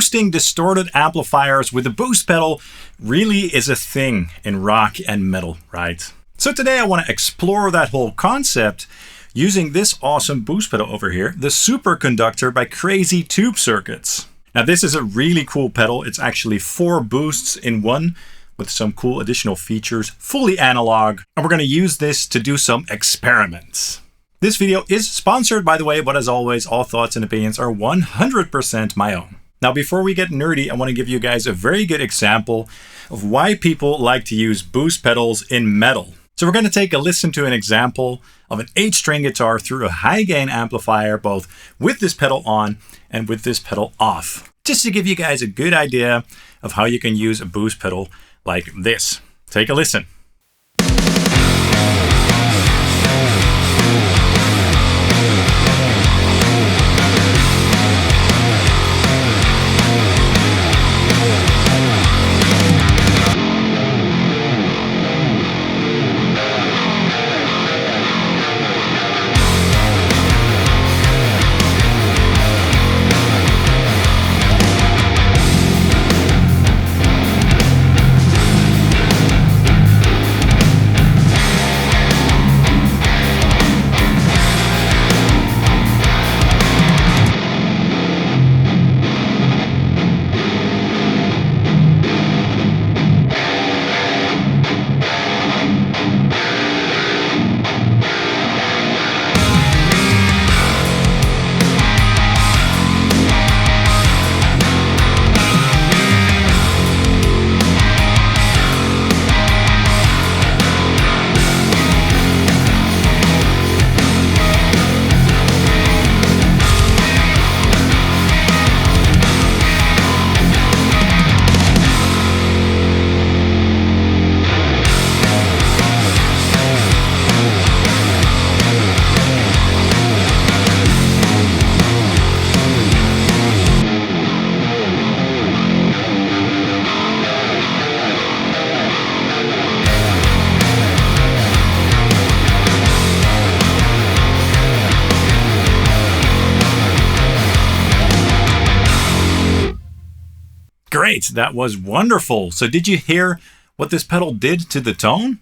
boosting distorted amplifiers with a boost pedal really is a thing in rock and metal, right? So today I want to explore that whole concept using this awesome boost pedal over here, the Super Conductor by Crazy Tube Circuits. Now this is a really cool pedal. It's actually 4 boosts in one with some cool additional features, fully analog, and we're going to use this to do some experiments. This video is sponsored, by the way, but as always, all thoughts and opinions are 100% my own. Now, before we get nerdy, I want to give you guys a very good example of why people like to use boost pedals in metal. So we're going to take a listen to an example of an 8-string guitar through a high-gain amplifier, both with this pedal on and with this pedal off, just to give you guys a good idea of how you can use a boost pedal like this. Take a listen. Great, that was wonderful. So did you hear what this pedal did to the tone?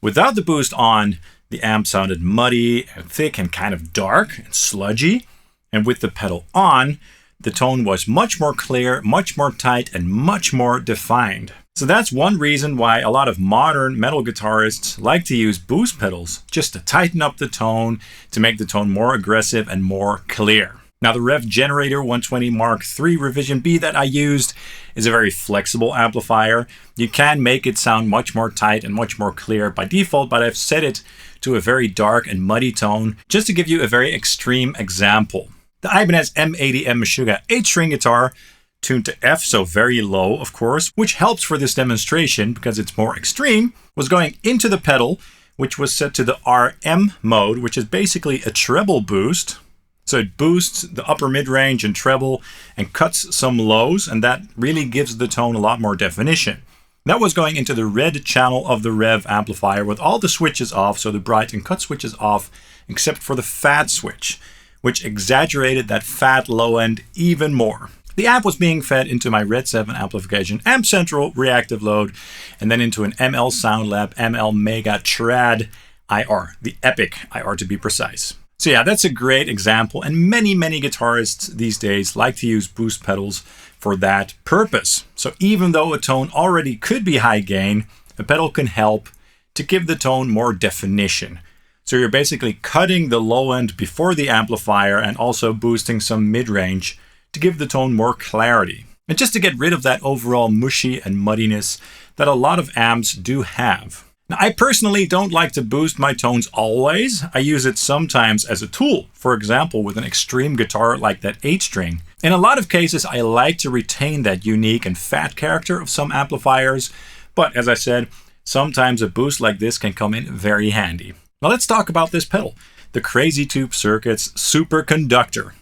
Without the boost on, the amp sounded muddy and thick and kind of dark and sludgy. And with the pedal on, the tone was much more clear, much more tight, and much more defined. So that's one reason why a lot of modern metal guitarists like to use boost pedals, just to tighten up the tone, to make the tone more aggressive and more clear. Now the Revv Generator 120 Mark III Revision B that I used is a very flexible amplifier. You can make it sound much more tight and much more clear by default, but I've set it to a very dark and muddy tone just to give you a very extreme example. The Ibanez M80M Meshuggah 8-string guitar, tuned to F, so very low of course, which helps for this demonstration because it's more extreme, was going into the pedal, which was set to the RM mode, which is basically a treble boost. So it boosts the upper mid-range and treble and cuts some lows, and that really gives the tone a lot more definition. That was going into the red channel of the Revv amplifier with all the switches off, so the bright and cut switches off, except for the fat switch, which exaggerated that fat low end even more. The amp was being fed into my RedSeven Amplification Amp Central reactive load, and then into an ML SoundLab ML Mega Trad IR, the Epic IR to be precise. So yeah, that's a great example, and many guitarists these days like to use boost pedals for that purpose. So even though a tone already could be high gain, a pedal can help to give the tone more definition. So you're basically cutting the low end before the amplifier and also boosting some mid-range to give the tone more clarity. And just to get rid of that overall mushy and muddiness that a lot of amps do have. Now, I personally don't like to boost my tones always. I use it sometimes as a tool, for example, with an extreme guitar like that 8-string. In a lot of cases, I like to retain that unique and fat character of some amplifiers, but as I said, sometimes a boost like this can come in very handy. Now let's talk about this pedal, the Crazy Tube Circuits Super Conductor.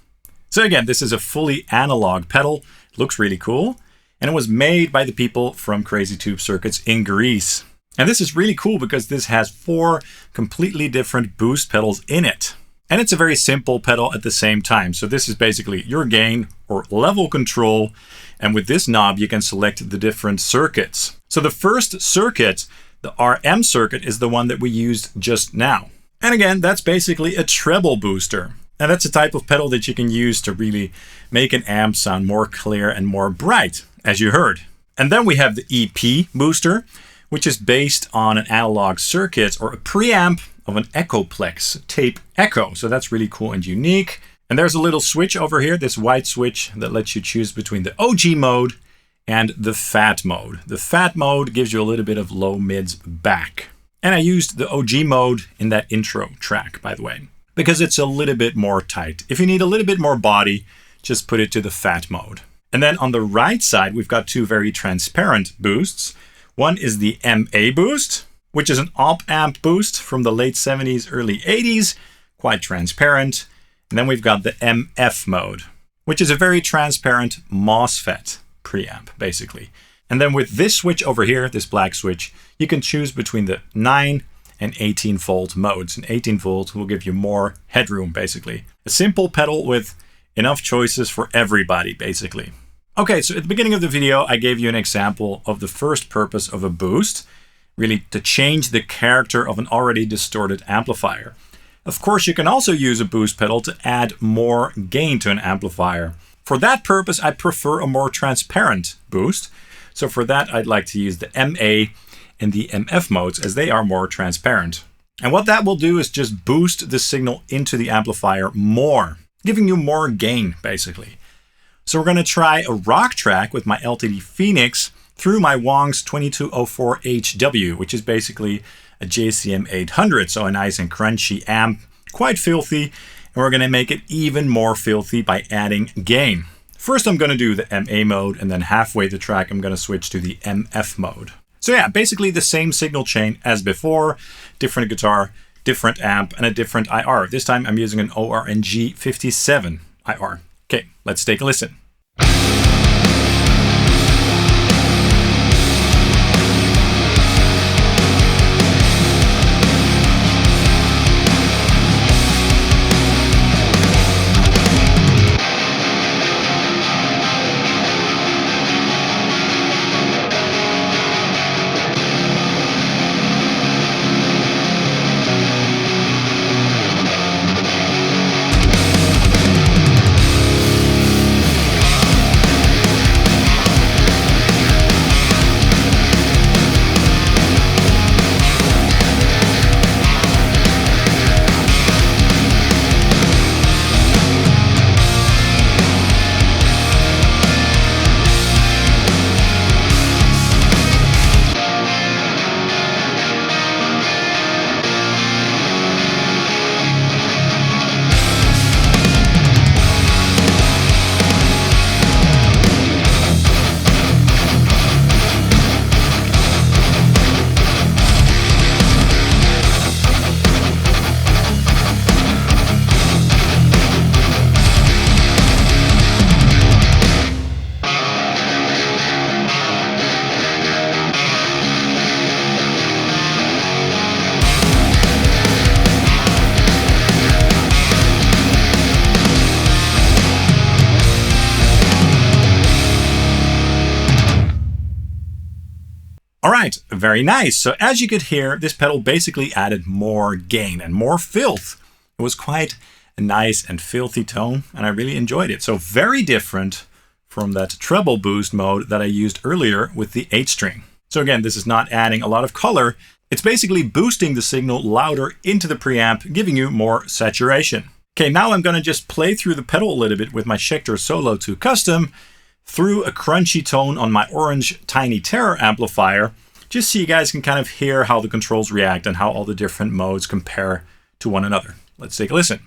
So again, this is a fully analog pedal, looks really cool, and it was made by the people from Crazy Tube Circuits in Greece. And this is really cool because this has 4 completely different boost pedals in it. And it's a very simple pedal at the same time. So this is basically your gain or level control. And with this knob, you can select the different circuits. So the first circuit, the RM circuit, is the one that we used just now. And again, that's basically a treble booster. And that's a type of pedal that you can use to really make an amp sound more clear and more bright, as you heard. And then we have the EP booster, which is based on an analog circuit or a preamp of an Echoplex tape echo. So that's really cool and unique. And there's a little switch over here, this white switch that lets you choose between the OG mode and the fat mode. The fat mode gives you a little bit of low mids back. And I used the OG mode in that intro track, by the way, because it's a little bit more tight. If you need a little bit more body, just put it to the fat mode. And then on the right side, we've got two very transparent boosts. One is the MA boost, which is an op-amp boost from the late 70s, early 80s, quite transparent. And then we've got the MF mode, which is a very transparent MOSFET preamp, basically. And then with this switch over here, this black switch, you can choose between the 9 and 18 volt modes. And 18 volt will give you more headroom, basically. A simple pedal with enough choices for everybody, basically. Okay, so at the beginning of the video, I gave you an example of the first purpose of a boost, really to change the character of an already distorted amplifier. Of course, you can also use a boost pedal to add more gain to an amplifier. For that purpose, I prefer a more transparent boost. So for that, I'd like to use the MA and the MF modes as they are more transparent. And what that will do is just boost the signal into the amplifier more, giving you more gain, basically. So we're going to try a rock track with my LTD Phoenix through my Wangs 2204HW, which is basically a JCM 800, so a nice and crunchy amp, quite filthy, and we're going to make it even more filthy by adding gain. First I'm going to do the MA mode, and then halfway the track I'm going to switch to the MF mode. So yeah, basically the same signal chain as before, different guitar, different amp, and a different IR. This time I'm using an ORNG 57 IR. Okay, let's take a listen. All right, very nice. So as you could hear, this pedal basically added more gain and more filth. It was quite a nice and filthy tone, and I really enjoyed it. So very different from that treble boost mode that I used earlier with the 8-string. So again, this is not adding a lot of color. It's basically boosting the signal louder into the preamp, giving you more saturation. Okay, now I'm going to just play through the pedal a little bit with my Schecter Solo II Custom through a crunchy tone on my orange Tiny Terror amplifier, just so you guys can kind of hear how the controls react and how all the different modes compare to one another. Let's take a listen.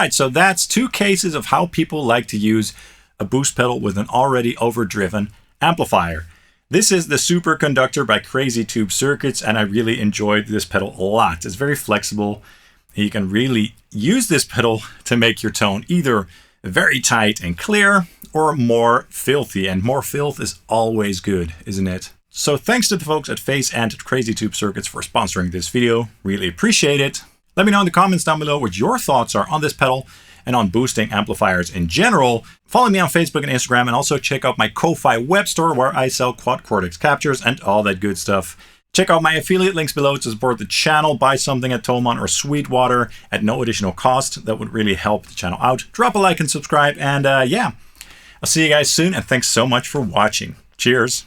right, so that's 2 cases of how people like to use a boost pedal with an already overdriven amplifier. This is the Super Conductor by Crazy Tube Circuits, and I really enjoyed this pedal a lot. It's very flexible. You can really use this pedal to make your tone either very tight and clear or more filthy, and more filth is always good, isn't it? So thanks to the folks at Phase and at Crazy Tube Circuits for sponsoring this video. Really appreciate it. Let me know in the comments down below what your thoughts are on this pedal and on boosting amplifiers in general. Follow me on Facebook and Instagram, and also check out my Ko-Fi web store where I sell quad cortex captures and all that good stuff. Check out my affiliate links below to support the channel. Buy something at Thomann or Sweetwater at no additional cost. That would really help the channel out. Drop a like and subscribe, and yeah, I'll see you guys soon, and thanks so much for watching. Cheers.